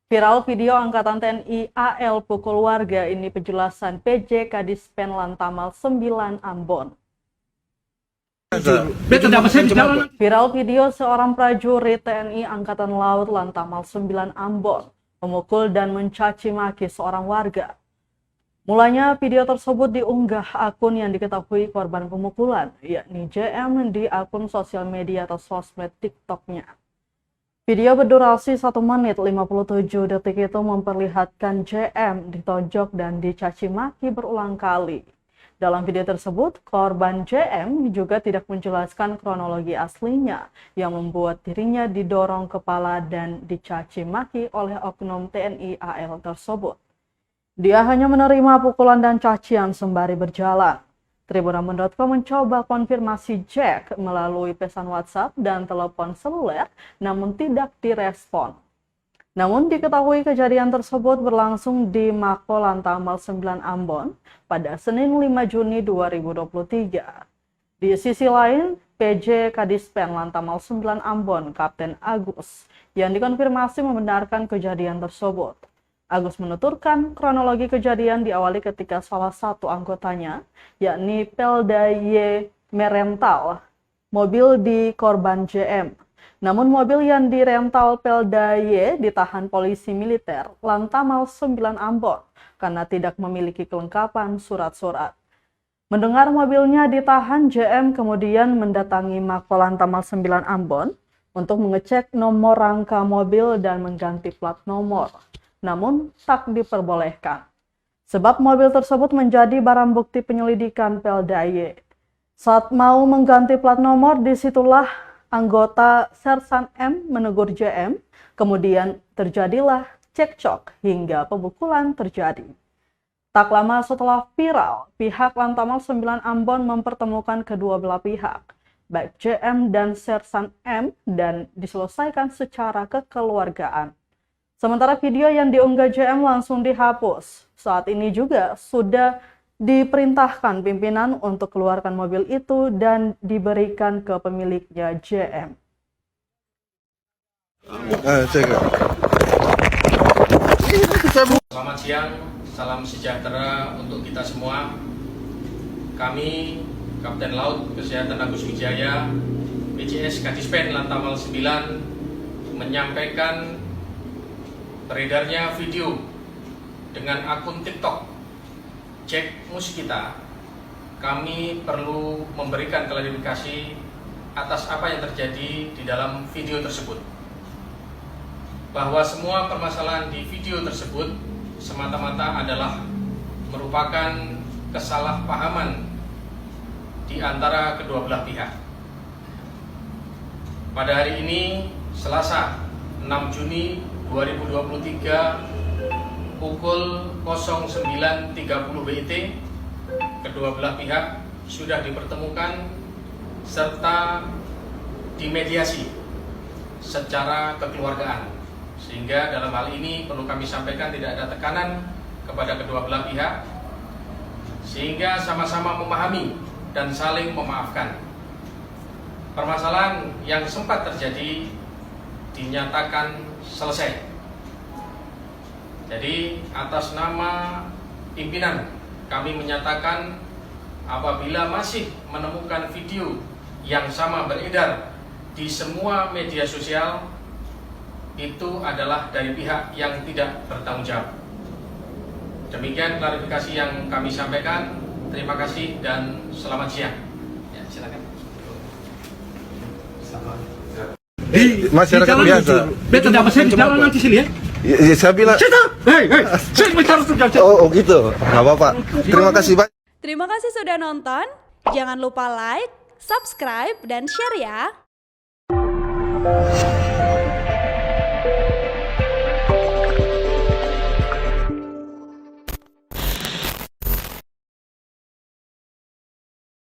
Viral video angkatan TNI AL pukul warga, ini penjelasan PJ Kadispen Lantamal 9 Ambon. Viral video seorang prajurit TNI Angkatan Laut Lantamal 9 Ambon memukul dan mencaci maki seorang warga. Mulanya video tersebut diunggah akun yang diketahui korban pemukulan, yakni JM, di akun sosial media atau sosmed TikTok-nya. Video berdurasi 1 menit 57 detik itu memperlihatkan JM ditonjok dan dicaci maki berulang kali. Dalam video tersebut, korban JM juga tidak menjelaskan kronologi aslinya yang membuat dirinya didorong kepala dan dicaci maki oleh oknum TNI AL tersebut. Dia hanya menerima pukulan dan cacian sembari berjalan. Tribunambon.com mencoba konfirmasi Jack melalui pesan WhatsApp dan telepon seluler, namun tidak direspon. Namun diketahui kejadian tersebut berlangsung di Mako Lantamal 9 Ambon pada Senin 5 Juni 2023. Di sisi lain, PJ Kadispen Lantamal 9 Ambon, Kapten Agus, yang dikonfirmasi membenarkan kejadian tersebut. Agus menuturkan kronologi kejadian diawali ketika salah satu anggotanya, yakni Pelda Y merental mobil di korban JM. Namun mobil yang dirental Pelda Y ditahan polisi militer Lantamal 9 Ambon karena tidak memiliki kelengkapan surat-surat. Mendengar mobilnya ditahan, JM kemudian mendatangi Mako Lantamal 9 Ambon untuk mengecek nomor rangka mobil dan mengganti plat nomor. Namun tak diperbolehkan, sebab mobil tersebut menjadi barang bukti penyelidikan Pelda Y. Saat mau mengganti plat nomor, disitulah anggota Sersan M menegur JM, kemudian terjadilah cekcok hingga pemukulan terjadi. Tak lama setelah viral, pihak Lantamal 9 Ambon mempertemukan kedua belah pihak, baik JM dan Sersan M, dan diselesaikan secara kekeluargaan. Sementara video yang diunggah JM langsung dihapus. Saat ini juga sudah diperintahkan pimpinan untuk keluarkan mobil itu dan diberikan ke pemiliknya JM. Selamat siang, salam sejahtera untuk kita semua. Kami, Kapten Laut Kesehatan Agus Wijaya, PJS Kadispen Lantamal 9, menyampaikan beredarnya video dengan akun TikTok Jack Muskita. Kami perlu memberikan klarifikasi atas apa yang terjadi di dalam video tersebut, bahwa semua permasalahan di video tersebut semata-mata adalah merupakan kesalahpahaman di antara kedua belah pihak. Pada hari ini, Selasa 6 Juni 2023 pukul 09.30 WIT, kedua belah pihak sudah dipertemukan serta dimediasi secara kekeluargaan, sehingga dalam hal ini perlu kami sampaikan tidak ada tekanan kepada kedua belah pihak, sehingga sama-sama memahami dan saling memaafkan. Permasalahan yang sempat terjadi dinyatakan selesai. Jadi atas nama pimpinan kami menyatakan apabila masih menemukan video yang sama beredar di semua media sosial, itu adalah dari pihak yang tidak bertanggung jawab. Demikian klarifikasi yang kami sampaikan. Terima kasih dan selamat siang. Ya, silakan. Di masyarakat biasa. Betul, tidak saya di dalam nanti sini ya. Ya, saya bilang. Hei, saya bicara sudah. Oh gitu, nggak apa-apa. Terima kasih banyak. Terima kasih sudah nonton. Jangan lupa like, subscribe, dan share ya.